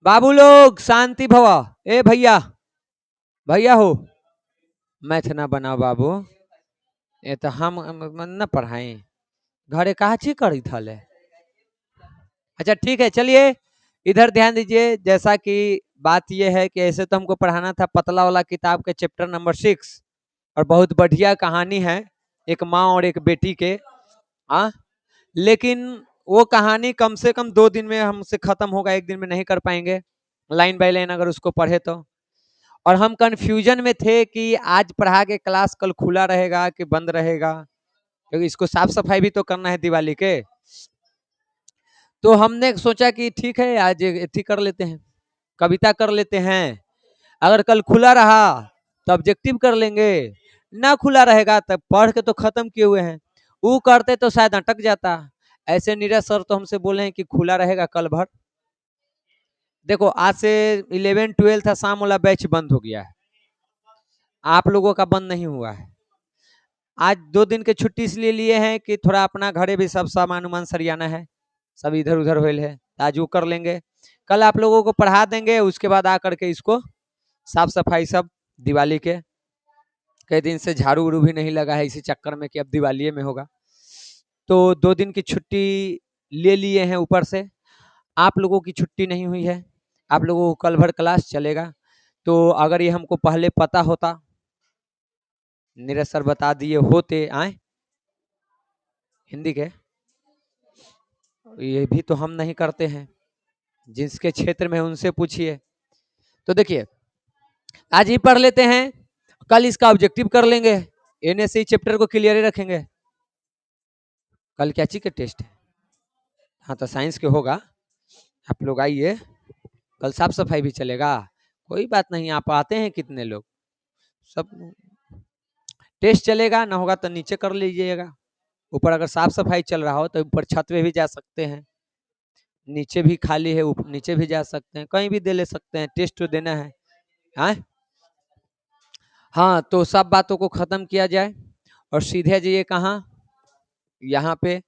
बाबू लोग शांति भवा। ए भैया, भैया हो, मैथ ना बनाओ बाबू। ये तो हम न पढ़ाई घरे कहा ची करी थले। अच्छा ठीक है, चलिए इधर ध्यान दीजिए। जैसा कि बात यह है कि ऐसे तो हमको पढ़ाना था पतला वाला किताब के चैप्टर नंबर 6, और बहुत बढ़िया कहानी है, एक माँ और एक बेटी के। हाँ, लेकिन वो कहानी कम से कम 2 दिन में हमसे खत्म होगा, एक दिन में नहीं कर पाएंगे लाइन बाय लाइन अगर उसको पढ़े तो। और हम कंफ्यूजन में थे कि आज पढ़ा के क्लास कल खुला रहेगा कि बंद रहेगा, क्योंकि इसको साफ सफाई भी तो करना है दिवाली के। तो हमने सोचा कि ठीक है आज एथी कर लेते हैं, कविता कर लेते हैं। अगर कल खुला रहा तो ऑब्जेक्टिव कर लेंगे, ना खुला रहेगा तब पढ़ के तो खत्म किए हुए हैं। वो करते तो शायद अटक जाता। ऐसे नीरज सर तो हमसे बोले हैं कि खुला रहेगा कल भर। देखो आज से 11 12 था, शाम वाला बैच बंद हो गया है, आप लोगों का बंद नहीं हुआ है। आज 2 दिन के छुट्टी इसलिए लिए हैं कि थोड़ा अपना घरे भी सब सामान उमान सरियाना है, सब इधर उधर होल है, आज वो कर लेंगे। कल आप लोगों को पढ़ा देंगे, उसके बाद आकर के इसको साफ सफाई सब दिवाली के। कई दिन से झाड़ू उड़ू भी नहीं लगा है इसी चक्कर में कि अब दिवाली में होगा। तो 2 दिन की छुट्टी ले लिए हैं ऊपर से। आप लोगों की छुट्टी नहीं हुई है, आप लोगों को कल भर क्लास चलेगा। तो अगर ये हमको पहले पता होता, नीरज सर बता दिए होते आए हिंदी के, ये भी तो हम नहीं करते हैं, जिसके क्षेत्र में उनसे पूछिए। तो देखिए आज ही पढ़ लेते हैं, कल इसका ऑब्जेक्टिव कर लेंगे, एनएसई चैप्टर को क्लियर ही रखेंगे। कल क्या चीज के टेस्ट है? हाँ तो साइंस के होगा, आप लोग आइए, कल साफ सफाई भी चलेगा, कोई बात नहीं। आप आते हैं कितने लोग, सब टेस्ट चलेगा, ना होगा तो नीचे कर लीजिएगा। ऊपर अगर साफ सफाई चल रहा हो तो ऊपर छत पे भी जा सकते हैं, नीचे भी खाली है नीचे भी जा सकते हैं, कहीं भी दे ले सकते हैं, टेस्ट तो देना है। हाँ हाँ, तो सब बातों को खत्म किया जाए और सीधे जाइए कहाँ, यहाँ पे।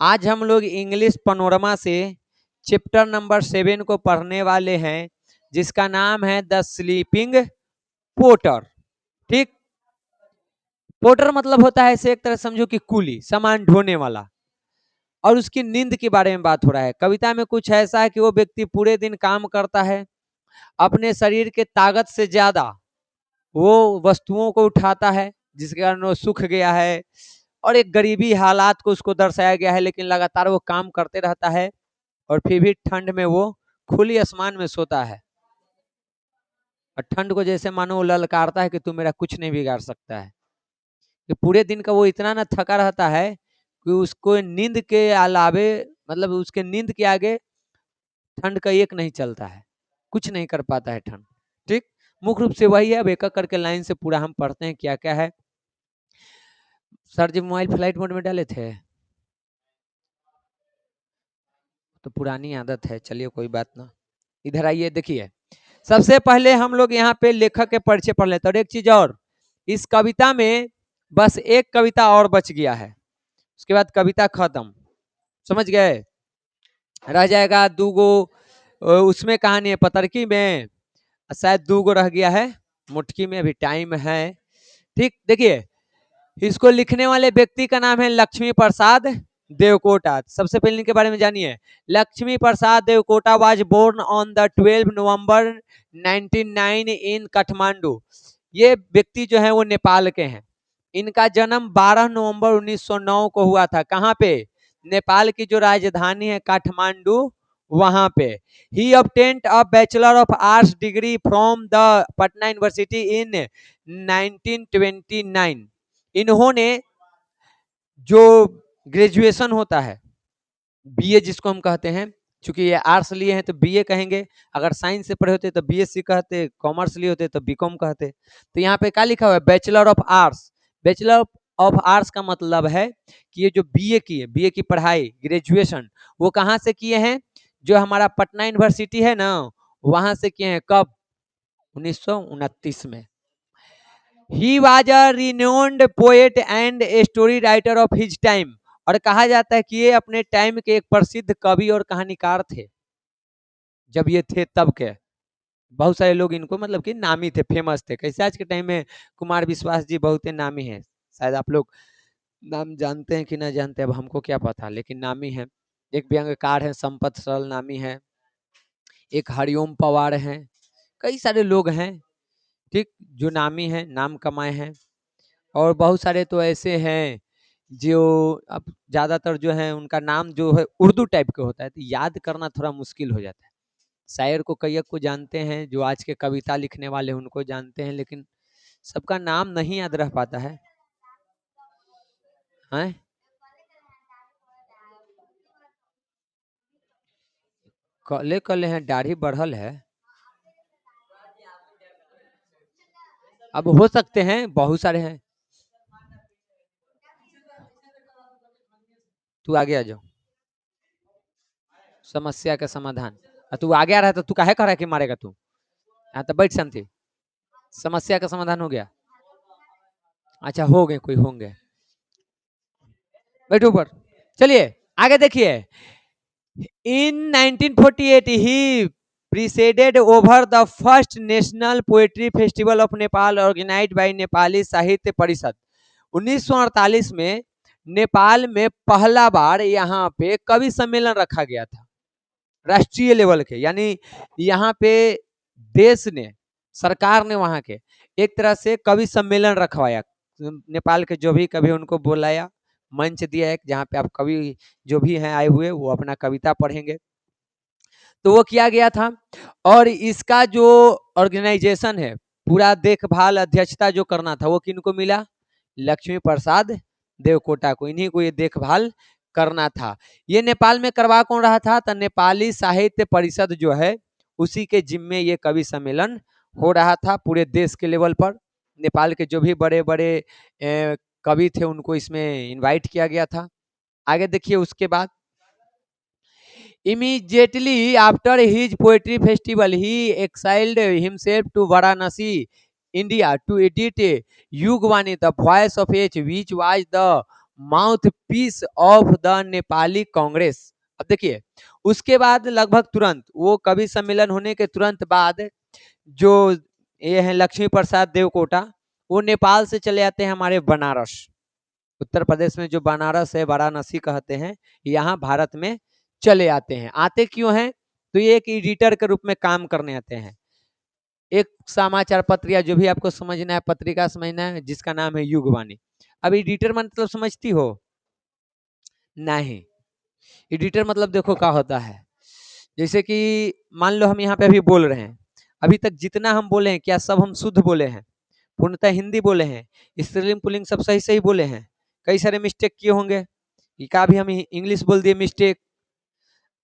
आज हम लोग इंग्लिश पनोरमा से चैप्टर नंबर 7 को पढ़ने वाले हैं, जिसका नाम है द स्लीपिंग पोर्टर। ठीक, पोर्टर मतलब होता है ऐसे एक तरह समझो कि कुली, सामान ढोने वाला। और उसकी नींद के बारे में बात हो रहा है। कविता में कुछ ऐसा है कि वो व्यक्ति पूरे दिन काम करता है, अपने शरीर के ताकत से ज्यादा वो वस्तुओं को उठाता है, जिसके कारण वो सूख गया है, और एक गरीबी हालात को उसको दर्शाया गया है। लेकिन लगातार वो काम करते रहता है और फिर भी ठंड में वो खुली आसमान में सोता है, और ठंड को जैसे मानो वो ललकारता है कि तू मेरा कुछ नहीं बिगाड़ सकता है। कि पूरे दिन का वो इतना ना थका रहता है कि उसको नींद के अलावे, मतलब उसके नींद के आगे ठंड का एक नहीं चलता है, कुछ नहीं कर पाता है ठंड। ठीक, मुख्य रूप से वही है। अब एक एक करके लाइन से पूरा हम पढ़ते हैं क्या क्या है। सर जी मोबाइल फ्लाइट मोड में डाले थे तो पुरानी आदत है, चलिए कोई बात ना। इधर आइए, देखिए सबसे पहले हम लोग यहाँ पे लेखक के परिचय पढ़ लेते हैं। और एक चीज और, इस कविता में बस एक कविता और बच गया है, उसके बाद कविता खत्म, समझ गए। रह जाएगा दूगो, उसमें कहानी है पतरकी में, शायद दूगो रह गया है मुटकी में, अभी टाइम है। ठीक, देखिए इसको लिखने वाले व्यक्ति का नाम है लक्ष्मी प्रसाद देवकोटा। सबसे पहले इनके बारे में जानिए। Lakshmi Prasad Devkota was born on the 12 November 1909 in Kathmandu. ये व्यक्ति जो है वो नेपाल के हैं। इनका जन्म 12 नवंबर 1909 को हुआ था। कहाँ पे? नेपाल की जो राजधानी है काठमांडू, वहां पे। He obtained a bachelor of arts degree from the Patna university in 1929। इन्होंने जो ग्रेजुएशन होता है, बीए जिसको हम कहते हैं, चूंकि ये आर्ट्स लिए हैं तो बीए कहेंगे, अगर साइंस से पढ़े होते तो बीएससी कहते, कॉमर्स लिए होते तो बीकॉम कहते। तो यहाँ पे क्या लिखा हुआ है? Bachelor of arts. Bachelor of arts का मतलब है कि ये जो बीए की है, बीए की पढ़ाई ग्रेजुएशन, वो कहाँ से किए हैं? जो हमारा पटना यूनिवर्सिटी है ना, वहां से किए हैं। कब? 1929 में। He was a renowned poet and story writer of his time. और कहा जाता है कि ये अपने टाइम के एक प्रसिद्ध कवि और कहानीकार थे। जब ये थे तब के। बहुत सारे लोग इनको मतलब कि नामी थे, फेमस थे। कैसे आज के टाइम में कुमार विश्वास जी बहुत नामी है, शायद आप लोग नाम जानते हैं कि ना जानते हैं, अब हमको क्या पता, लेकिन नामी है। एक व्यंग्यकार है संपत सरल नामी है, एक हरिओम पवार हैं, कई सारे लोग हैं, ठीक, जो नामी हैं, नाम कमाए हैं। और बहुत सारे तो ऐसे हैं जो अब ज्यादातर जो है उनका नाम जो है उर्दू टाइप के होता है, तो याद करना थोड़ा मुश्किल हो जाता है। शायर को कईक को जानते हैं, जो आज के कविता लिखने वाले उनको जानते हैं, लेकिन सबका नाम नहीं याद रह पाता है। हैं? कले कले हैं, दाढ़ी बढ़ल है। अब हो सकते हैं, बहुत सारे हैं। तू आगे आ जाओ, समस्या का समाधान। तू आगे आ रहा है तो तू काहे कह रहा है कि मारेगा तू? हाँ तो बैठ शांति। समस्या का समाधान हो गया। अच्छा हो गए, कोई होंगे, बैठो ऊपर। चलिए आगे देखिए। इन 1948 he presided over the first national poetry festival of Nepal organized by Nepali साहित्य परिषद। 1948 में नेपाल में पहला बार यहाँ पे कवि सम्मेलन रखा गया था, राष्ट्रीय लेवल के, यानी यहाँ पे देश ने, सरकार ने वहां के एक तरह से कवि सम्मेलन रखवाया। नेपाल के जो भी कवि उनको बुलाया, मंच दिया एक, जहाँ पे आप कवि जो भी हैं आए हुए वो अपना कविता पढ़ेंगे, तो वो किया गया था। और इसका जो ऑर्गेनाइजेशन है, पूरा देखभाल अध्यक्षता जो करना था, वो किनको मिला? लक्ष्मी प्रसाद देवकोटा को, इन्हीं को ये देखभाल करना था। ये नेपाल में करवा कौन रहा था? तो नेपाली साहित्य परिषद जो है उसी के जिम्मे ये कवि सम्मेलन हो रहा था, पूरे देश के लेवल पर। नेपाल के जो भी बड़े बड़े कवि थे उनको इसमें इनवाइट किया गया था। आगे देखिए, उसके बाद immediately after his poetry festival he exiled himself to Varanasi, India, to edit Yugwani, the voice of age, which was the mouthpiece of the Nepali Congress। अब देखिए, उसके बाद लगभग तुरंत, वो कवि सम्मेलन होने के तुरंत बाद जो ये है लक्ष्मी प्रसाद देवकोटा, वो नेपाल से चले आते हैं हमारे बनारस। उत्तर प्रदेश में जो बनारस है, वाराणसी कहते हैं, यहाँ भारत में चले आते हैं। आते क्यों हैं? तो ये एक एडिटर के रूप में काम करने आते हैं। एक समाचार पत्र या जो भी आपको समझना है, पत्रिका समझना है, जिसका नाम है युगवाणी। अब एडिटर मतलब समझती हो? नहीं। एडिटर मतलब देखो क्या होता है, जैसे कि मान लो हम यहाँ पे अभी बोल रहे हैं, अभी तक जितना हम बोले हैं, क्या सब हम शुद्ध बोले हैं? पूर्णतः हिंदी बोले हैं, स्त्रीलिंग पुल्लिंग सब सही सही बोले हैं? कई सारे मिस्टेक किए होंगे, का भी हम इंग्लिश बोल दिए मिस्टेक।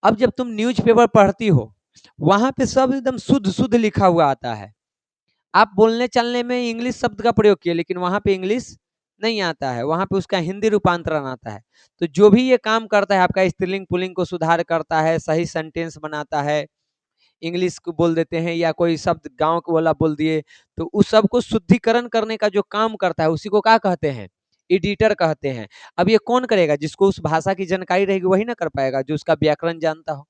अब जब तुम न्यूज़पेपर पढ़ती हो, वहां पे सब एकदम शुद्ध शुद्ध लिखा हुआ आता है। आप बोलने चलने में इंग्लिश शब्द का प्रयोग किए, लेकिन वहां पे इंग्लिश नहीं आता है, वहां पे उसका हिंदी रूपांतरण आता है। तो जो भी ये काम करता है, आपका स्त्रीलिंग पुल्लिंग को सुधार करता है, सही सेंटेंस बनाता है, इंग्लिश को बोल देते हैं या कोई शब्द गांव को वाला बोल दिए, तो उस सब को शुद्धिकरण करने का जो काम करता है, उसी को क्या कहते हैं? एडिटर कहते हैं। अब ये कौन करेगा? जिसको उस भाषा की जानकारी रहेगी वही ना कर पाएगा, जो उसका व्याकरण जानता हो।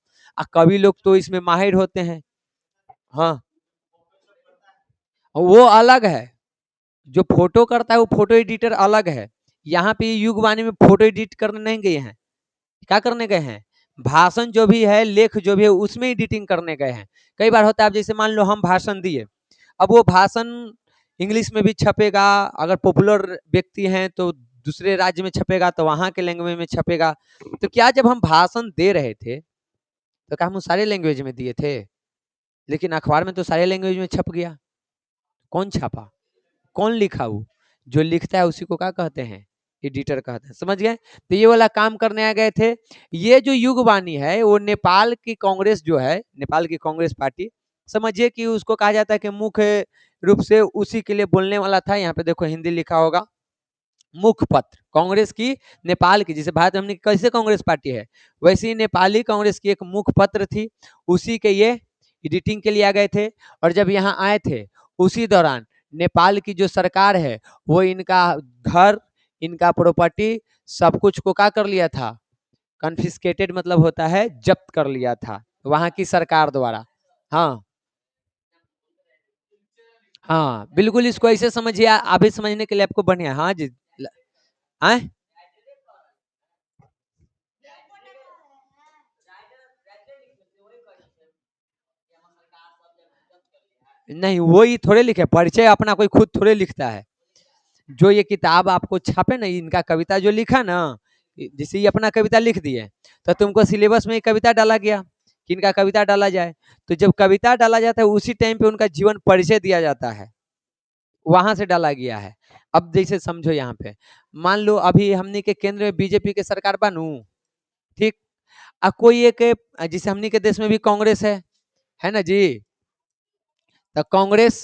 कवि लोग तो इसमें माहिर होते हैं। हाँ, वो अलग है, जो फोटो करता है वो फोटो एडिटर अलग है। यहाँ पे युगवाणी में फोटो एडिट करने नहीं गए हैं, क्या करने गए हैं? भाषण जो भी है, लेख जो भी है, उसमें एडिटिंग करने गए हैं। कई बार होता है, अब जैसे मान लो हम भाषण दिए, अब वो भाषण इंग्लिश में भी छपेगा, अगर पॉपुलर व्यक्ति हैं तो दूसरे राज्य में छपेगा, तो वहां के लैंग्वेज में छपेगा। तो क्या जब हम भाषण दे रहे थे तो क्या हम सारे लैंग्वेज में दिए थे? लेकिन अखबार में तो सारे लैंग्वेज में छप गया। कौन छापा? कौन लिखा? वो जो लिखता है उसी को क्या कहते हैं? एडिटर कहते हैं। समझ गए? तो ये वाला काम करने आ गए थे। ये जो युगवाणी है, वो नेपाल की कांग्रेस जो है, नेपाल की कांग्रेस पार्टी, समझिए कि उसको कहा जाता है कि मुख्य रूप से उसी के लिए बोलने वाला था। यहाँ पे देखो हिंदी लिखा होगा, मुख्य पत्र कांग्रेस की, नेपाल की, जिसे भारत में कैसे कांग्रेस पार्टी है, वैसे ही नेपाली कांग्रेस की एक मुख्य पत्र थी, उसी के ये एडिटिंग के लिए आ गए थे। और जब यहाँ आए थे, उसी दौरान नेपाल की जो सरकार है, वो इनका घर, इनका प्रॉपर्टी, सब कुछ को क्या कर लिया था? कन्फिस्केटेड मतलब होता है जब्त कर लिया था। वहां की सरकार द्वारा। हाँ हाँ बिल्कुल, इसको ऐसे समझिए, अभी समझने के लिए आपको बढ़िया। हाँ जी। आए? नहीं, वो ही थोड़े लिखे, परिचय अपना कोई खुद थोड़े लिखता है। जो ये किताब आपको छापे ना, इनका कविता जो लिखा ना, जैसे ये अपना कविता लिख दिए, तो तुमको सिलेबस में कविता डाला गया कि इनका कविता डाला जाए। तो जब कविता डाला जाता है उसी टाइम पे उनका जीवन परिचय दिया जाता है, वहां से डाला गया है। अब जैसे समझो, यहाँ पे मान लो अभी हमने के केंद्र में बीजेपी के सरकार बनू, ठीक। कोई एक, जिसे हमने के देश में भी कांग्रेस है ना जी। तो कांग्रेस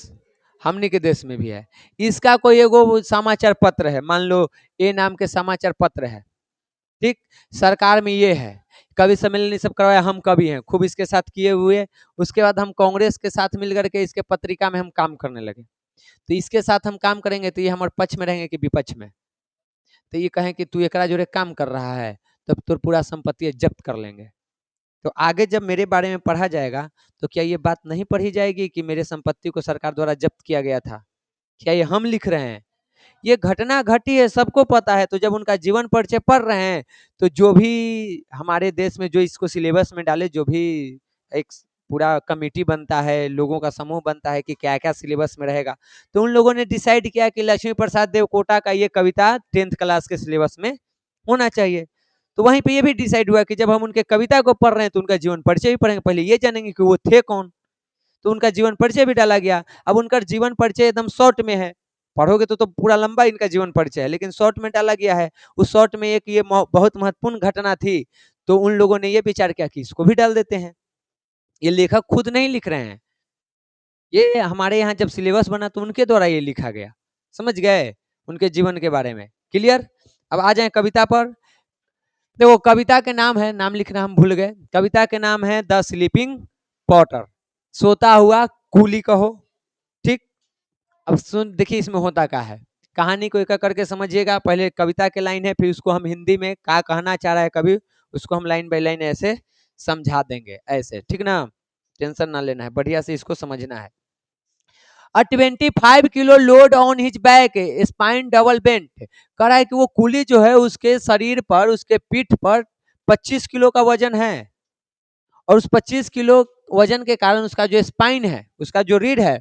हमनी के देश में भी है। इसका कोई एगो समाचार पत्र है, मान लो ए नाम के समाचार पत्र है, ठीक। सरकार में ये है, कवि सम्मेलन सब करवाया, हम कवि हैं, खूब इसके साथ किए हुए। उसके बाद हम कांग्रेस के साथ मिलकर के इसके पत्रिका में हम काम करने लगे। तो इसके साथ हम काम करेंगे तो ये हमारे पक्ष में रहेंगे कि विपक्ष में। तो ये कहें कि तू एकरा जोड़े काम कर रहा है, तब तो पूरा संपत्ति जब्त कर लेंगे। तो आगे जब मेरे बारे में पढ़ा जाएगा, तो क्या ये बात नहीं पढ़ी जाएगी कि मेरे संपत्ति को सरकार द्वारा जब्त किया गया था? क्या ये हम लिख रहे हैं? ये घटना घटी है, सबको पता है। तो जब उनका जीवन परिचय पढ़ रहे हैं, तो जो भी हमारे देश में जो इसको सिलेबस में डाले, जो भी एक पूरा कमेटी बनता है, लोगों का समूह बनता है कि क्या क्या सिलेबस में रहेगा, तो उन लोगों ने डिसाइड किया कि लक्ष्मी प्रसाद देवकोटा का ये कविता 10th क्लास के सिलेबस में होना चाहिए। तो वहीं पे ये भी डिसाइड हुआ कि जब हम उनके कविता को पढ़ रहे हैं तो उनका जीवन परिचय भी पढ़ेंगे, पहले ये जानेंगे कि वो थे कौन। तो उनका जीवन परिचय भी डाला गया। अब उनका जीवन परिचय एकदम शॉर्ट में है, पढ़ोगे तो पूरा लंबा इनका जीवन परिचय है, लेकिन शॉर्ट में डाला गया है। उस शॉर्ट में एक ये बहुत महत्वपूर्ण घटना थी, तो उन लोगों ने ये विचार किया कि इसको भी डाल देते हैं। ये लेखक खुद नहीं लिख रहे हैं, ये हमारे यहाँ जब सिलेबस बना तो उनके द्वारा ये लिखा गया। समझ गए उनके जीवन के बारे में? क्लियर? अब आ जाए कविता पर। देखो कविता के नाम है, नाम लिखना हम भूल गए। कविता के नाम है द स्लीपिंग पॉटर, सोता हुआ कूली कहो, ठीक। अब सुन देखिए इसमें होता क्या है, कहानी को एक एक करके समझिएगा। पहले कविता के लाइन है, फिर उसको हम हिंदी में क्या कहना चाह रहा है कवि, उसको हम लाइन बाय लाइन ऐसे समझा देंगे, ऐसे, ठीक ना। टेंशन ना लेना है, बढ़िया से इसको समझना है। A 25 kilo load on his back, spine double bent. कह रहा है कि वो कुली जो है उसके शरीर पर, उसके पीठ पर 25 किलो का वजन है, और उस 25 किलो वजन के कारण उसका जो स्पाइन है, उसका जो रीढ़ है,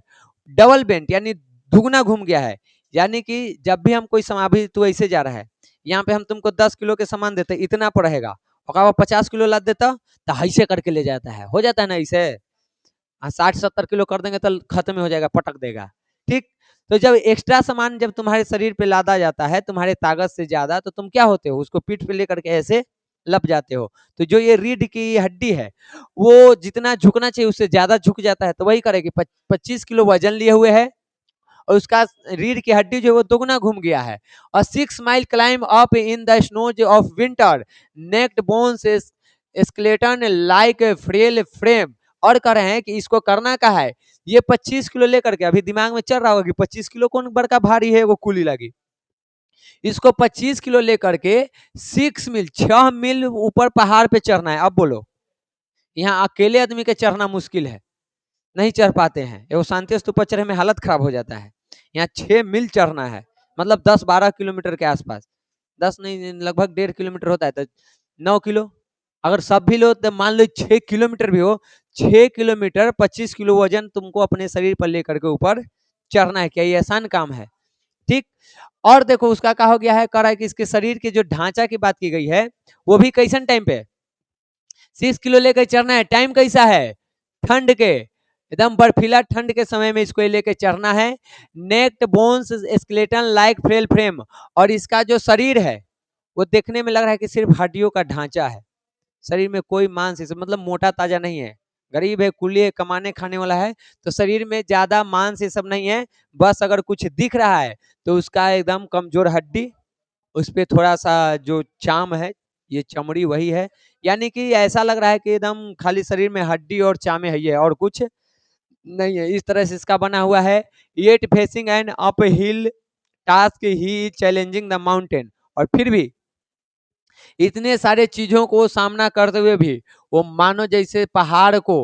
डबल बेंट यानी दुगना घूम गया है। यानी कि जब भी हम कोई सामान, तू ऐसे जा रहा है, यहाँ पे हम तुमको 10 किलो के सामान देते, इतना पर रहेगा, और वो 50 किलो लाद देता तो ऐसे करके ले जाता है, हो जाता है ना ऐसे। 60-70 किलो कर देंगे तो खत्म हो जाएगा, पटक देगा, ठीक। तो जब एक्स्ट्रा सामान जब तुम्हारे शरीर पे लादा जाता है तुम्हारे ताकत से ज्यादा, तो तुम क्या होते हो, उसको पीठ पे लेकर के ऐसे लप जाते हो। तो जो ये रीढ़ की हड्डी है, वो जितना झुकना चाहिए उससे ज्यादा झुक जाता है, तो वही करेगी। 25 किलो वजन लिए हुए है, और उसका रीढ़ की हड्डी जो है वो दोगुना घूम गया है। और 6 mile climb up in the snows of winter, naked bones skeleton like frail frame. और कह रहे हैं कि इसको करना क्या है, ये 25 किलो लेकर के, अभी दिमाग में चल रहा होगा कि 25 किलो कौन बड़का भारी है, वो कुली लगी। इसको 25 किलो लेकर के 6 मील 6 मील ऊपर पहाड़ पे चढ़ना है। अब बोलो, यहाँ अकेले आदमी के चढ़ना मुश्किल है, नहीं चढ़ पाते हैं, एगो शांति स्तूप पर चढ़ने में हालत खराब हो जाता है। यहाँ 6 मील चढ़ना है, मतलब 10-12 किलोमीटर के आसपास, 10 नहीं लगभग 1.5 किलोमीटर होता है, तो 9 किलो। अगर सब भी लो तो मान लो 6 किलोमीटर भी हो, 6 किलोमीटर 25 किलो वजन तुमको अपने शरीर पर लेकर के ऊपर चढ़ना है, क्या ये आसान काम है? ठीक। और देखो उसका क्या हो गया है, कह रहा है कि इसके शरीर के जो ढांचा की बात की गई है, वो भी कैसन टाइम पे 6 किलो लेकर चढ़ना है। टाइम कैसा है, ठंड के, एकदम बर्फीला ठंड के समय में इसको लेके चढ़ना है। Naked bones skeleton like frail frame, और इसका जो शरीर है वो देखने में लग रहा है कि सिर्फ हड्डियों का ढांचा है, शरीर में कोई मांस, मतलब मोटा ताजा नहीं है, गरीब है, कुली है, कमाने खाने वाला है, तो शरीर में ज्यादा मांस ये सब नहीं है। बस अगर कुछ दिख रहा है तो उसका एकदम कमजोर हड्डी, उस पर थोड़ा सा जो चाम है, ये चमड़ी वही है। यानी कि ऐसा लग रहा है कि एकदम खाली शरीर में हड्डी और चामे है, ये और कुछ नहीं है। इस तरह से इसका बना हुआ है। Yet facing an up hill task he challenging the mountain, और फिर भी इतने सारे चीजों को सामना करते हुए भी वो मानो जैसे पहाड़ को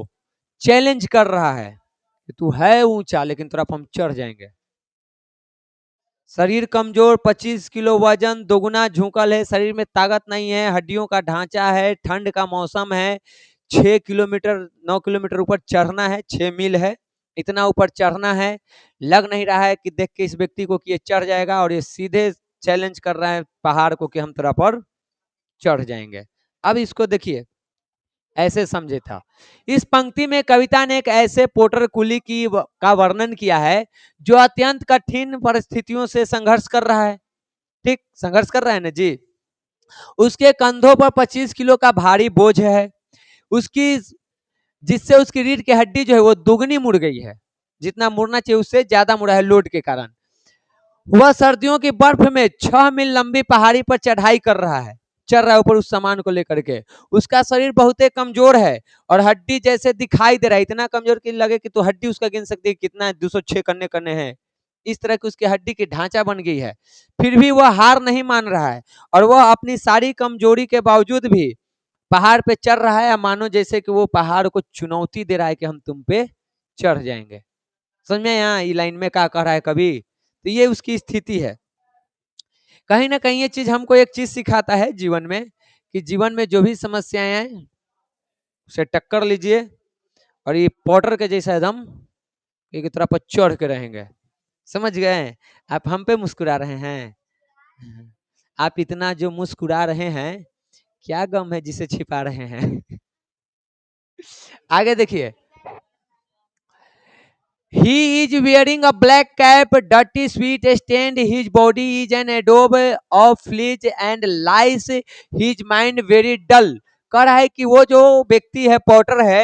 चैलेंज कर रहा है कि तू है ऊंचा लेकिन तरफ हम चढ़ जाएंगे। शरीर कमजोर, 25 किलो वजन, दोगुना झुकल है, शरीर में ताकत नहीं है, हड्डियों का ढांचा है, ठंड का मौसम है, 6 किलोमीटर 9 किलोमीटर ऊपर चढ़ना है, 6 मील है, इतना ऊपर चढ़ना है। लग नहीं रहा है कि देख के इस व्यक्ति को कि ये चढ़ जाएगा, और ये सीधे चैलेंज कर रहा है पहाड़ को कि हम तेरा पर चढ़ जाएंगे। अब इसको देखिए, ऐसे समझे था। इस पंक्ति में कविता ने एक ऐसे पोर्टर कुली का वर्णन किया है जो अत्यंत कठिन परिस्थितियों से संघर्ष कर रहा है। ठीक, संघर्ष कर रहा है ना जी। उसके कंधों पर 25 किलो का भारी बोझ है, उसकी जिससे उसकी रीढ़ की हड्डी जो है वो दुगनी मुड़ गई है, जितना मुड़ना चाहिए उससे ज्यादा मुड़ा है लोड के कारण। वह सर्दियों की बर्फ में 6 मील लंबी पहाड़ी पर चढ़ाई कर रहा है, चढ़ रहा है ऊपर उस सामान को लेकर के। उसका शरीर बहुत ही कमजोर है और हड्डी जैसे दिखाई दे रहा है, इतना कमजोर कि लगे कि तो हड्डी उसका गिन सकती है कितना है, 206 करने करने हैं, इस तरह की उसकी हड्डी की ढांचा बन गई है। फिर भी वह हार नहीं मान रहा है और वह अपनी सारी कमजोरी के बावजूद भी पहाड़ पे चढ़ रहा है, मानो जैसे कि वो पहाड़ को चुनौती दे रहा है कि हम तुम पे चढ़ जाएंगे। समझ में यहाँ ये लाइन में क्या कह रहा है कभी, तो ये उसकी स्थिति है। कहीं ना कहीं ये चीज हमको एक चीज सिखाता है जीवन में, कि जीवन में जो भी समस्याएं हैं उसे टक्कर लीजिए और ये पोर्टर के जैसा एकदम एक तरह पर चढ़ के रहेंगे। समझ गए? आप हम पे मुस्कुरा रहे हैं, आप इतना जो मुस्कुरा रहे हैं, क्या गम है जिसे छिपा रहे हैं? आगे देखिए, He is wearing a black cap, dirty, sweat stained. His body is an adobe of fleas and lies. His mind very dull. कह रहा है कि वो जो व्यक्ति है, पोर्टर है,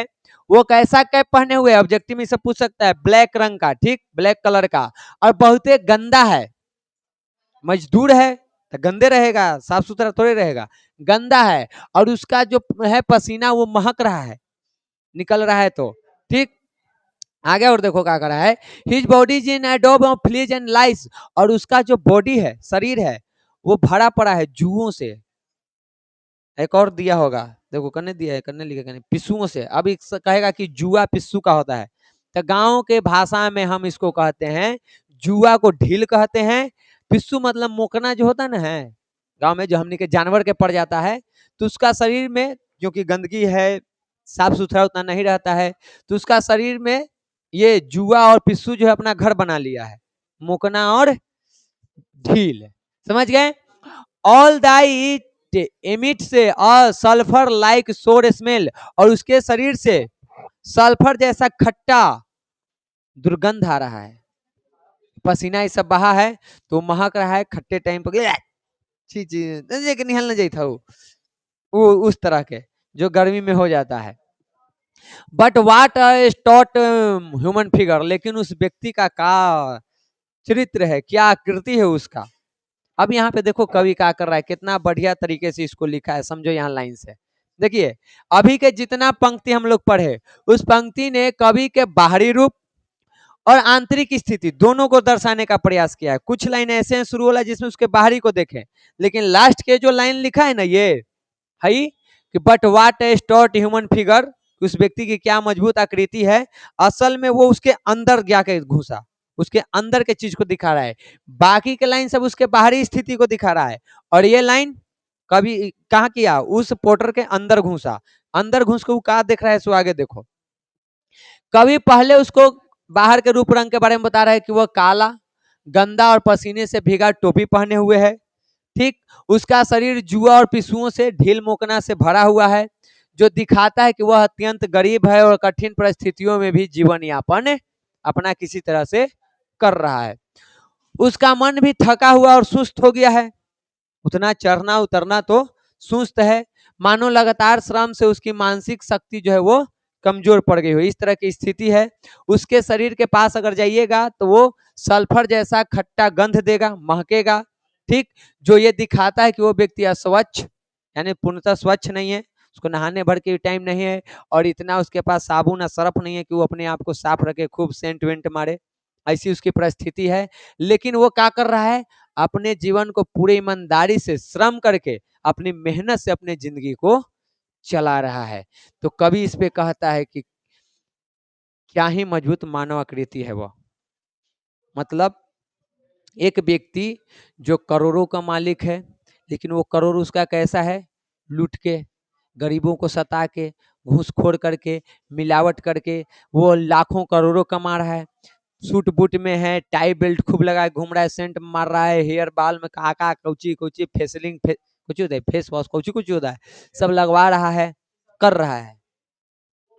वो कैसा कैप पहने हुए, ऑब्जेक्टिव में सब पूछ सकता है, ब्लैक रंग का, ठीक, ब्लैक कलर का, और बहुत ही गंदा है। मजदूर है तो गंदे रहेगा, साफ सुथरा थोड़े रहेगा, गंदा है, और उसका जो है पसीना वो महक रहा है, निकल रहा है, तो ठीक। आगे और देखो क्या कर रहा है, हिज बॉडी इज इन एडोब ऑफ फ्लीज एंड लाइस, और उसका जो बॉडी है, शरीर है, वो भरा पड़ा है जुओं से। एक और दिया होगा, देखो करने दिया है, करने लिखा करने, पिस्सुओं से। अब कहेगा कि जुआ पिस्सू का होता है, तो गांव के भाषा में हम इसको कहते हैं, जुआ को ढील कहते हैं, पिस्सू मतलब मोकना जो होता है ना, है गांव में जो हमने के जानवर के पड़ जाता है, तो उसका शरीर में क्योंकि गंदगी है, साफ सुथरा उतना नहीं रहता है, तो उसका शरीर में ये जुआ और पिस्सू जो है अपना घर बना लिया है, मोकना और ढील। समझ गए? ऑल दाई एमिट से सल्फर लाइक सोर स्मेल, और उसके शरीर से सल्फर जैसा खट्टा दुर्गंध आ रहा है, पसीना ये सब बहा है तो महक रहा है खट्टे टाइम पर, निहल न जाता वो उस तरह के जो गर्मी में हो जाता है। बट वाट स्टॉट ह्यूमन फिगर, लेकिन उस व्यक्ति का चरित्र है, क्या आकृति है उसका। अब यहाँ पे देखो कवि क्या कर रहा है, कितना बढ़िया तरीके से इसको लिखा है, समझो यहाँ लाइन से देखिए। अभी के जितना पंक्ति हम लोग पढ़े, उस पंक्ति ने कवि के बाहरी रूप और आंतरिक स्थिति दोनों को दर्शाने का प्रयास किया है। कुछ लाइन ऐसे हैं शुरू वाला जिसमें उसके बाहरी को देखें, लेकिन लास्ट के जो लाइन लिखा है ना, ये है कि but what a stout human figure, उस व्यक्ति की क्या मजबूत आकृति है, असल में वो उसके अंदर जाके घुसा, उसके अंदर के चीज को दिखा रहा है। बाकी के लाइन सब उसके बाहरी स्थिति को दिखा रहा है, और ये लाइन कभी कहा किया, उस पोर्टर के अंदर घुसा, अंदर घुस के वो कहा देख रहा है, सो आगे देखो। कभी पहले उसको बाहर के रूप रंग के बारे में बता रहा है कि वह काला, गंदा और पसीने से भीगा टोपी पहने हुए है, ठीक। उसका शरीर जुआ और पिस्सुओं से ढील मोकना से भरा हुआ है, जो दिखाता है कि वह अत्यंत गरीब है और कठिन परिस्थितियों में भी जीवन यापन अपना किसी तरह से कर रहा है। उसका मन भी थका हुआ और सुस्त हो गया है, उतना चढ़ना उतरना तो सुस्त है, मानो लगातार श्रम से उसकी मानसिक शक्ति जो है वो कमजोर पड़ गई हो, इस तरह की स्थिति है। उसके शरीर के पास अगर जाइएगा तो वो सल्फर जैसा खट्टा गंध देगा, महकेगा, ठीक, जो ये दिखाता है कि वो व्यक्ति अस्वच्छ, यानी पूर्णतः स्वच्छ नहीं है, उसको नहाने भर के टाइम नहीं है, और इतना उसके पास साबुन या सरफ नहीं है कि वो अपने आप को साफ रखे, खूब सेंट वेंट मारे, ऐसी उसकी परिस्थिति है। लेकिन वो क्या कर रहा है, अपने जीवन को पूरी ईमानदारी से श्रम करके अपनी मेहनत से अपने जिंदगी को चला रहा है। तो कवि इस पे कहता है कि क्या ही मजबूत मानव आकृति है वह। मतलब एक व्यक्ति जो करोड़ों का मालिक है, लेकिन वो करोड़ उसका कैसा है, लूट के, गरीबों को सता के, घूसखोर करके, मिलावट करके वो लाखों करोड़ों कमा रहा है। सूट बूट में है, टाई बेल्ट खूब लगाए घूम रहा है, सेंट मार रहा है, हेयर बाल में काका कौची कौची फेसलिंग कुछ होता है, फेस वॉश कौची कुछ होता है, सब लगवा रहा है, कर रहा है।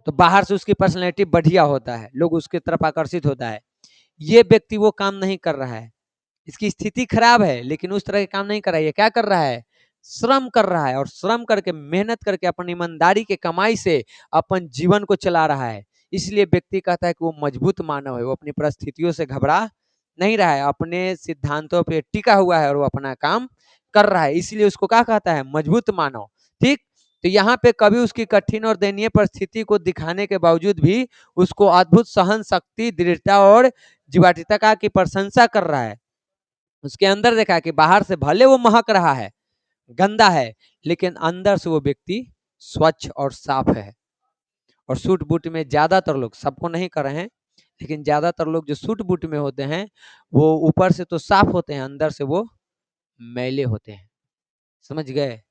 तो बाहर से उसकी पर्सनैलिटी बढ़िया होता है, लोग उसके तरफ आकर्षित होता है। ये व्यक्ति वो काम नहीं कर रहा है, इसकी स्थिति खराब है, लेकिन उस तरह के काम नहीं कर रहा है। ये क्या कर रहा है, श्रम कर रहा है, और श्रम करके, मेहनत करके, अपन ईमानदारी के कमाई से अपन जीवन को चला रहा है। इसलिए व्यक्ति कहता है कि वो मजबूत मानव है, वो अपनी परिस्थितियों से घबरा नहीं रहा है, अपने सिद्धांतों पे टिका हुआ है और वो अपना काम कर रहा है। इसलिए उसको क्या कहता है, मजबूत मानव। ठीक, तो यहाँ पे कभी उसकी कठिन और दयनीय परिस्थिति को दिखाने के बावजूद भी उसको अद्भुत सहन शक्ति, दृढ़ता और जीवाटिता की प्रशंसा कर रहा है। उसके अंदर देखा कि बाहर से भले वो महक रहा है, गंदा है, लेकिन अंदर से वो व्यक्ति स्वच्छ और साफ है। और सूट बूट में ज्यादातर लोग, सबको नहीं कर रहे हैं, लेकिन ज्यादातर लोग जो सूट बूट में होते हैं वो ऊपर से तो साफ होते हैं, अंदर से वो मैले होते हैं। समझ गए,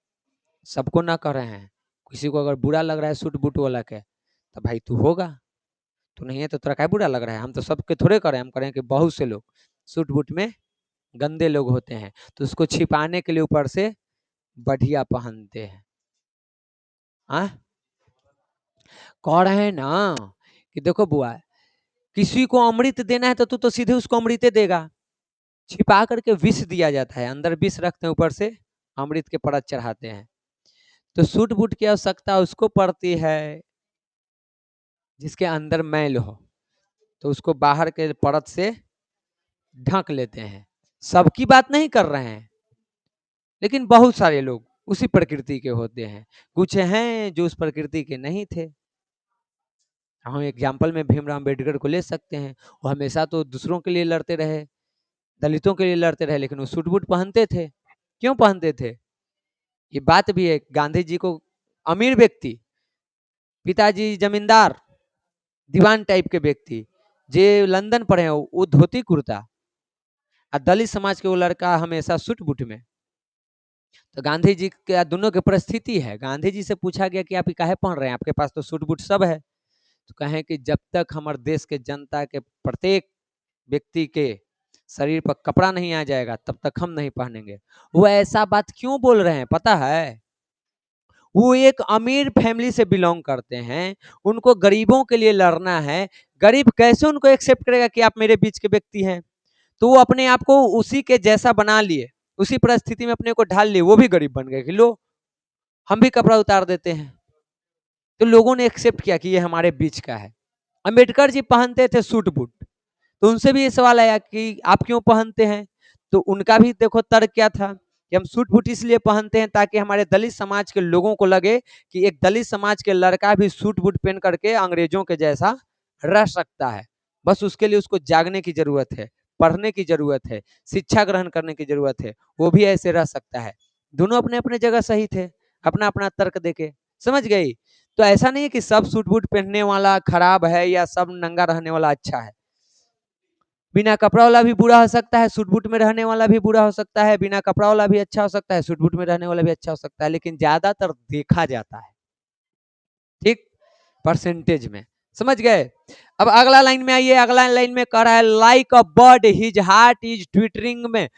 सबको ना कर रहे हैं। किसी को अगर बुरा लग रहा है सूट बूट वाला के, तो भाई तू होगा, तू नहीं है तो तेरा क्या बुरा लग रहा है। हम तो सबके थोड़े करें, हम करें कि बहुत से लोग सूट बूट में गंदे लोग होते हैं, तो उसको छिपाने के लिए ऊपर से बढ़िया पहनते हैं। हाँ, कह रहे हैं ना कि देखो बुआ, किसी को अमृत देना है तो तू तो सीधे उसको अमृत देगा, छिपा करके विष दिया जाता है, अंदर विष रखते हैं, ऊपर से अमृत के परत चढ़ाते हैं। तो सूट बूट की आवश्यकता उसको पड़ती है जिसके अंदर मैल हो, तो उसको बाहर के परत से ढक लेते हैं। सबकी बात नहीं कर रहे हैं, लेकिन बहुत सारे लोग उसी प्रकृति के होते हैं, कुछ हैं जो उस प्रकृति के नहीं थे। हम एग्जाम्पल में भीमराव अम्बेडकर को ले सकते हैं, वो हमेशा तो दूसरों के लिए लड़ते रहे, दलितों के लिए लड़ते रहे, लेकिन वो सूट बूट पहनते थे। क्यों पहनते थे, ये बात भी है। गांधी जी को अमीर व्यक्ति, पिताजी जमींदार, दीवान टाइप के व्यक्ति, जे लंदन पढ़े हो, वो धोती कुर्ता, और दलित समाज के वो लड़का हमेशा सूट बूट में। तो गांधी जी के दोनों की परिस्थिति है। गांधी जी से पूछा गया कि आप काहे पहन रहे हैं, आपके पास तो सूट बूट सब है। तो कहें कि जब तक हमारे देश के जनता के प्रत्येक व्यक्ति के शरीर पर कपड़ा नहीं आ जाएगा तब तक हम नहीं पहनेंगे। वो ऐसा बात क्यों बोल रहे हैं पता है, वो एक अमीर फैमिली से बिलोंग करते हैं, उनको गरीबों के लिए लड़ना है। गरीब कैसे उनको एक्सेप्ट करेगा कि आप मेरे बीच के व्यक्ति हैं। तो वो अपने आप को उसी के जैसा बना लिए, उसी परिस्थिति में अपने को ढाल लिए, वो भी गरीब बन गए कि लो हम भी कपड़ा उतार देते हैं। तो लोगों ने एक्सेप्ट किया कि ये हमारे बीच का है। अम्बेडकर जी पहनते थे सूट बूट, तो उनसे भी ये सवाल आया कि आप क्यों पहनते हैं। तो उनका भी देखो तर्क क्या था कि हम सूट बूट इसलिए पहनते हैं ताकि हमारे दलित समाज के लोगों को लगे कि एक दलित समाज के लड़का भी सूट बूट पहन करके अंग्रेजों के जैसा रह सकता है। बस उसके लिए उसको जागने की जरूरत है, पढ़ने की जरूरत है, शिक्षा ग्रहण करने की जरूरत है, वो भी ऐसे रह सकता है। दोनों अपने अपने जगह सही थे, अपना अपना तर्क देके। समझ गई। तो ऐसा नहीं है कि सब सूट बूट पहनने वाला खराब है या सब नंगा रहने वाला अच्छा है। बिना कपड़ा वाला भी बुरा हो सकता है, सूट बूट में रहने वाला भी बुरा हो सकता है, बिना कपड़ा वाला भी अच्छा हो सकता है, सूट बूट में रहने वाला भी अच्छा हो सकता है, लेकिन ज्यादातर देखा जाता है, ठीक, परसेंटेज में। समझ गए। अब अगला लाइन में आइए, अगला लाइन में कह रहा है like a bird his heart is twittering में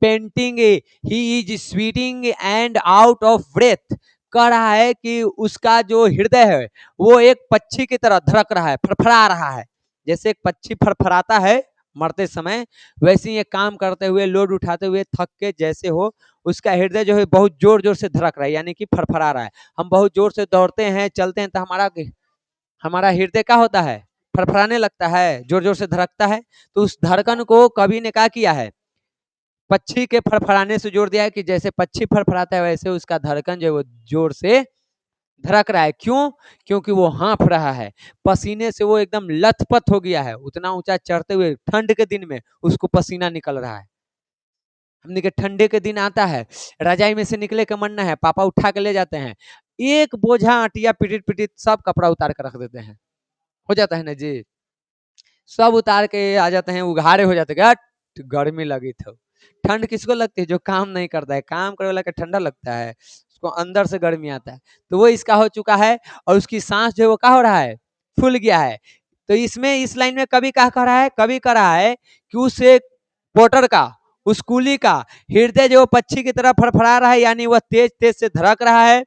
panting he is sweating and out of breath. कह रहा है कि उसका जो हृदय है वो एक पक्षी की तरह धड़क रहा है, फड़फड़ा रहा है। जैसे एक पक्षी फड़फड़ाता है मरते समय, वैसे ही काम करते हुए, लोड उठाते हुए थक के जैसे हो, उसका हृदय जो है बहुत जोर जोर से धड़क रहा है, यानी कि फड़फड़ा रहा है। हम बहुत जोर से दौड़ते हैं, चलते हैं, तो हमारा हृदय क्या होता है, फड़फड़ाने लगता है, जोर जोर से धड़कता है। तो उस धड़कन को कवि ने क्या किया है, पक्षी के फड़फड़ाने से जोड़ दिया है कि जैसे पक्षी फड़फड़ाता है वैसे उसका धड़कन जो है वो जोर से धड़क रहा है। क्यों, क्योंकि वो हाँफ रहा है, पसीने से वो एकदम लथपथ हो गया है, उतना ऊंचा चढ़ते हुए ठंड के दिन में उसको पसीना निकल रहा है। हमने के ठंडे के दिन आता है, रजाई में से निकले के मन ना है, पापा उठा के ले जाते हैं, एक बोझा आटिया पिटित पिटित सब कपड़ा उतार कर रख देते हैं, हो जाता है ना जी, सब उतार के आ जाते हैं, उघारे हो जाते हैं, गर्मी लगी थी। ठंड किसको लगती है? जो काम नहीं करता है, काम करे वाला का ठंडा लगता है, उसको अंदर से गर्मी आता है। तो वो इसका हो चुका है, और उसकी सांस जो है वो क्या हो रहा है, फूल गया है। तो इसमें इस लाइन में कवि क्या कह रहा है, कवि कह रहा है कि उस पोर्टर का, उस कुली का हृदय जो पक्षी की तरह फड़फड़ा रहा है, यानी वह तेज तेज से धड़क रहा है,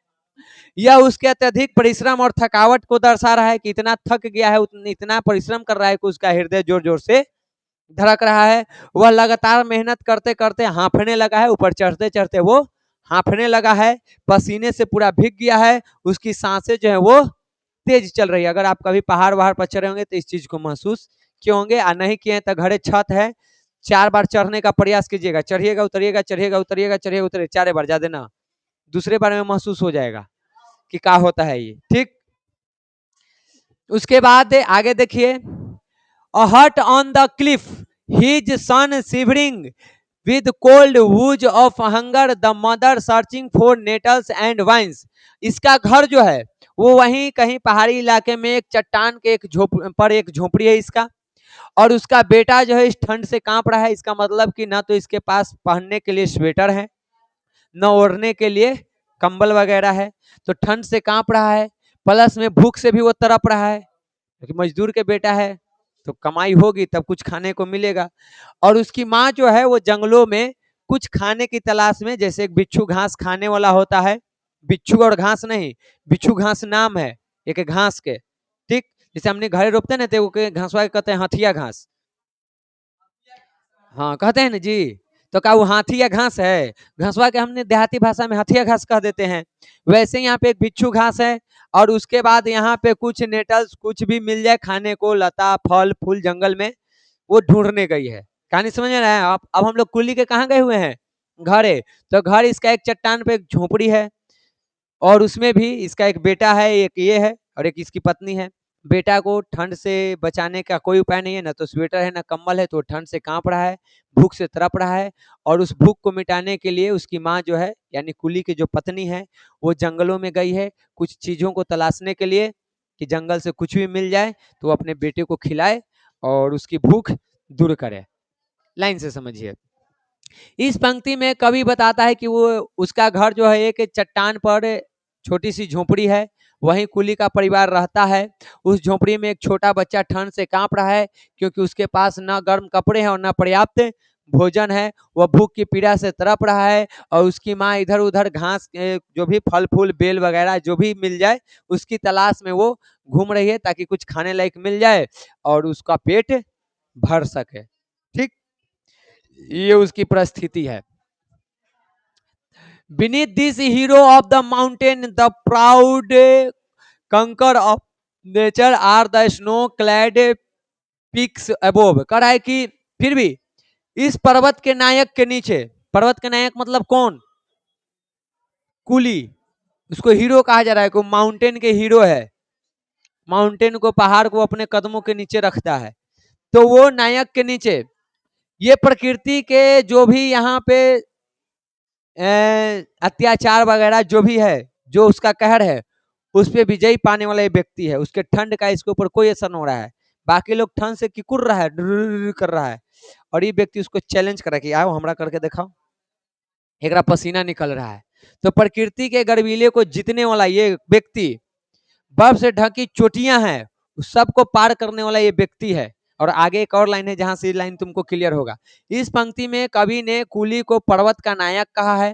यह उसके अत्यधिक परिश्रम और थकावट को दर्शा रहा है कि इतना थक गया है, इतना परिश्रम कर रहा है कि उसका हृदय जोर जोर से धड़क रहा है। वह लगातार मेहनत करते करते हांफने लगा है, ऊपर चढ़ते चढ़ते वो हांफने लगा है, पसीने से पूरा भीग गया है, उसकी सांसें जो है वो तेज चल रही है। अगर आप कभी पहाड़ वहाड़ पर चढ़े होंगे तो इस चीज को महसूस किए होंगे, और नहीं किए तो घरे छत है, 4 बार चढ़ने का प्रयास कीजिएगा, चढ़िएगा उतरिएगा, चढ़िएगा उतरिएगा, चढ़िएगा उतरिएगा, 4 बार, ज्यादा ना, दूसरे बार में महसूस हो जाएगा कि क्या होता है ये, ठीक। उसके बाद आगे देखिए, a hut on the cliff, his son shivering with cold woes of hunger, the mother searching for nettles and vines. इसका घर जो है वो वहीं कहीं पहाड़ी इलाके में एक चट्टान के एक झोपड़ी है इसका, और उसका बेटा जो है इस ठंड से कांप रहा है। इसका मतलब कि ना तो इसके पास पहनने के लिए स्वेटर है, न ओढ़ने के लिए कंबल वगैरह है, तो ठंड से कांप रहा है, प्लस में भूख से भी वो तड़प रहा है, क्योंकि मजदूर के बेटा है तो कमाई होगी तब कुछ खाने को मिलेगा। और उसकी माँ जो है वो जंगलों में कुछ खाने की तलाश में, जैसे एक बिच्छू घास खाने वाला होता है, बिच्छू और घास नहीं, बिच्छू घास नाम है एक घास के, ठीक। जैसे हमने घरे रोपते ना तो घासवा कहते हैं हथिया घास, हाँ कहते हैं ना जी। तो क्या वो हाथी या घास है? घासवा के हमने देहाती भाषा में हथिया घास कह देते हैं। वैसे यहाँ पे एक बिच्छू घास है, और उसके बाद यहाँ पे कुछ नेटल्स, कुछ भी मिल जाए खाने को, लता फल फूल जंगल में, वो ढूंढने गई है। कहानी समझ रहे हैं आप? अब हम लोग कुल्ली के कहाँ गए हुए हैं? घरे। तो घर इसका एक चट्टान पे एक झोपड़ी है, और उसमें भी इसका एक बेटा है, एक ये है, और एक इसकी पत्नी है। बेटा को ठंड से बचाने का कोई उपाय नहीं है, ना तो स्वेटर है ना कम्बल है, तो ठंड से कांप रहा है, भूख से तड़प रहा है, और उस भूख को मिटाने के लिए उसकी माँ जो है, यानी कुली की जो पत्नी है, वो जंगलों में गई है कुछ चीजों को तलाशने के लिए, कि जंगल से कुछ भी मिल जाए तो वो अपने बेटे को खिलाए और उसकी भूख दूर करे। लाइन से समझिए। इस पंक्ति में कवि बताता है कि वो उसका घर जो है एक चट्टान पर छोटी सी झोपड़ी है, वहीं कुली का परिवार रहता है। उस झोपड़ी में एक छोटा बच्चा ठंड से कांप रहा है, क्योंकि उसके पास न गर्म कपड़े हैं और न पर्याप्त भोजन है। वह भूख की पीड़ा से तड़प रहा है, और उसकी माँ इधर उधर घास, जो भी फल फूल बेल वगैरह जो भी मिल जाए उसकी तलाश में वो घूम रही है, ताकि कुछ खाने लायक मिल जाए और उसका पेट भर सके, ठीक। ये उसकी परिस्थिति है। Beneath this hero of the mountain, the proud conquer of nature are the snow-clad peaks above। कह रहा है कि फिर भी इस पर्वत के नायक के नीचे, पर्वत के नायक मतलब कौन? कुली। उसको हीरो कहा जा रहा है, को माउंटेन के हीरो है, माउंटेन को, पहाड़ को अपने कदमों के नीचे रखता है। तो वो नायक के नीचे ये प्रकृति के जो भी यहाँ पे अत्याचार वगैरह जो भी है, जो उसका कहर है, उस पर विजयी पाने वाला ये व्यक्ति है। उसके ठंड का इसके ऊपर कोई असर नहीं हो रहा है, बाकी लोग ठंड से किकुर रहा है, कर रहा है, और ये व्यक्ति उसको चैलेंज कर रहा है कि आओ हमरा करके दिखाओ, एक पसीना निकल रहा है। तो प्रकृति के गर्वीले को जीतने वाला ये व्यक्ति, बर्फ से ढकी चोटियां हैं उस सबको पार करने वाला ये व्यक्ति है। और आगे एक और लाइन है जहां से लाइन तुमको क्लियर होगा। इस पंक्ति में कवि ने कुली को पर्वत का नायक कहा है,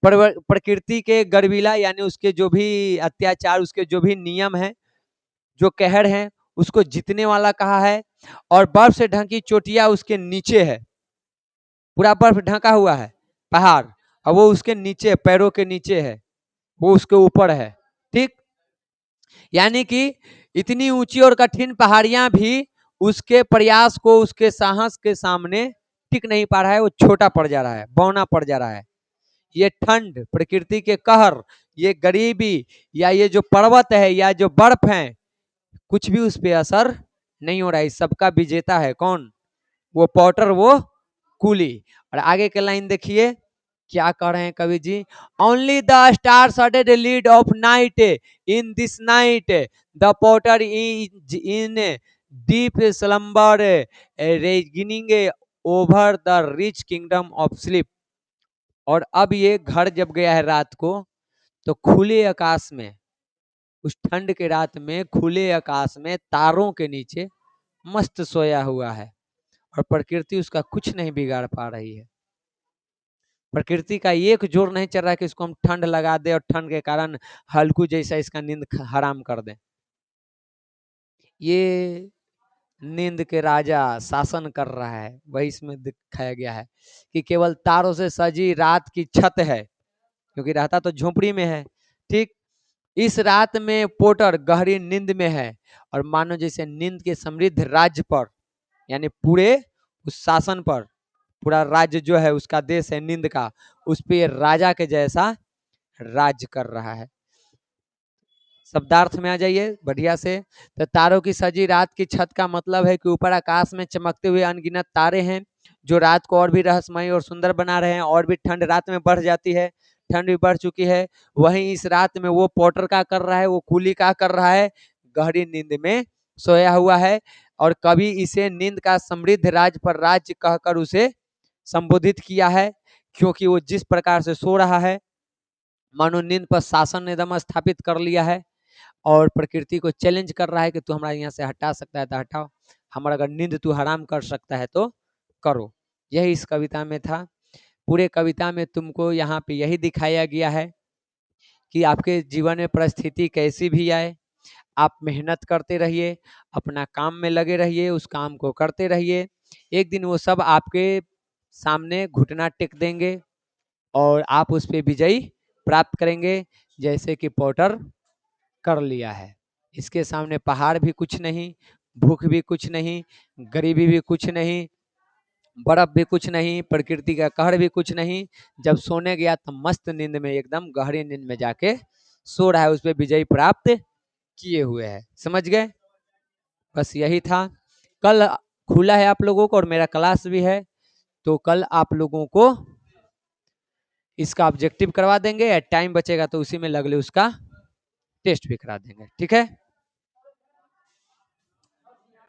प्रकृति के गर्वीला यानी उसके जो भी अत्याचार, उसके जो भी नियम है, जो कहर है, उसको जीतने वाला कहा है। और बर्फ से ढकी चोटियां उसके नीचे है, पूरा बर्फ ढका हुआ है पहाड़, और वो उसके नीचे, पैरों के नीचे है, वो उसके ऊपर है, ठीक। यानी कि इतनी ऊंची और कठिन पहाड़ियां भी उसके प्रयास को, उसके साहस के सामने टिक नहीं पा रहा है, वो छोटा पड़ जा रहा है, बौना पड़ जा रहा है। ये ठंड, प्रकृति के कहर, ये गरीबी, या ये जो पर्वत है या जो बर्फ है, कुछ भी उस पर असर नहीं हो रहा है। सबका विजेता है कौन? वो पॉटर, वो कूली। और आगे के लाइन देखिए क्या कह रहे हैं कवि ji, only the stars are the lead of night, in this night the porter is in deep slumber reigning over the rich kingdom of sleep. और अब ये घर जब गया है रात को, तो खुले आकाश में, उस ठंड के रात में खुले आकाश में तारों के नीचे मस्त सोया हुआ है, और प्रकृति उसका कुछ नहीं बिगाड़ पा रही है। प्रकृति का एक जोर नहीं चल रहा है कि इसको हम ठंड लगा दे और ठंड के कारण हल्कू जैसा इसका नींद हराम कर दे। ये नींद के राजा शासन कर रहा है, वही इसमें दिखाया गया है कि केवल तारों से सजी रात की छत है, क्योंकि रहता तो झोपड़ी में है। ठीक, इस रात में पोटर गहरी नींद में है, और मानो जैसे नींद के समृद्ध राज्य पर, यानी पूरे उस शासन पर, पूरा राज्य जो है उसका देश है नींद का, उस पे राजा के जैसा राज्य कर रहा है। शब्दार्थ में आ जाइए बढ़िया से। तो तारों की सजी रात की छत का मतलब है कि ऊपर आकाश में चमकते हुए अनगिनत तारे हैं, जो रात को और भी रहस्यमय और सुंदर बना रहे हैं। और भी ठंड रात में बढ़ जाती है, ठंड भी बढ़ चुकी है। वहीं इस रात में वो पोटर का कर रहा है, वो कूली का कर रहा है, गहरी नींद में सोया हुआ है। और कभी इसे नींद का समृद्ध राज्य पर राज्य कहकर उसे संबोधित किया है, क्योंकि वो जिस प्रकार से सो रहा है मानो नींद पर शासन एकदम स्थापित कर लिया है, और प्रकृति को चैलेंज कर रहा है कि तू हमारा यहाँ से हटा सकता है तो हटाओ, हमारा अगर नींद तू हराम कर सकता है तो करो। यही इस कविता में था। पूरे कविता में तुमको यहाँ पे यही दिखाया गया है कि आपके जीवन में परिस्थिति कैसी भी आए, आप मेहनत करते रहिए, अपना काम में लगे रहिए, उस काम को करते रहिए। एक दिन वो सब आपके सामने घुटना टेक देंगे और आप उस पर विजयी प्राप्त करेंगे, जैसे कि पोटर कर लिया है। इसके सामने पहाड़ भी कुछ नहीं, भूख भी कुछ नहीं, गरीबी भी कुछ नहीं, बर्फ भी कुछ नहीं, प्रकृति का कहर भी कुछ नहीं। जब सोने गया तो मस्त नींद में, एकदम गहरी नींद में जाके सो रहा है, उस पर विजय प्राप्त किए हुए है। समझ गए? बस यही था। कल खुला है आप लोगों को और मेरा क्लास भी है, तो कल आप लोगों को इसका ऑब्जेक्टिव करवा देंगे, टाइम बचेगा तो उसी में लगले उसका टेस्ट भी करा देंगे। ठीक है?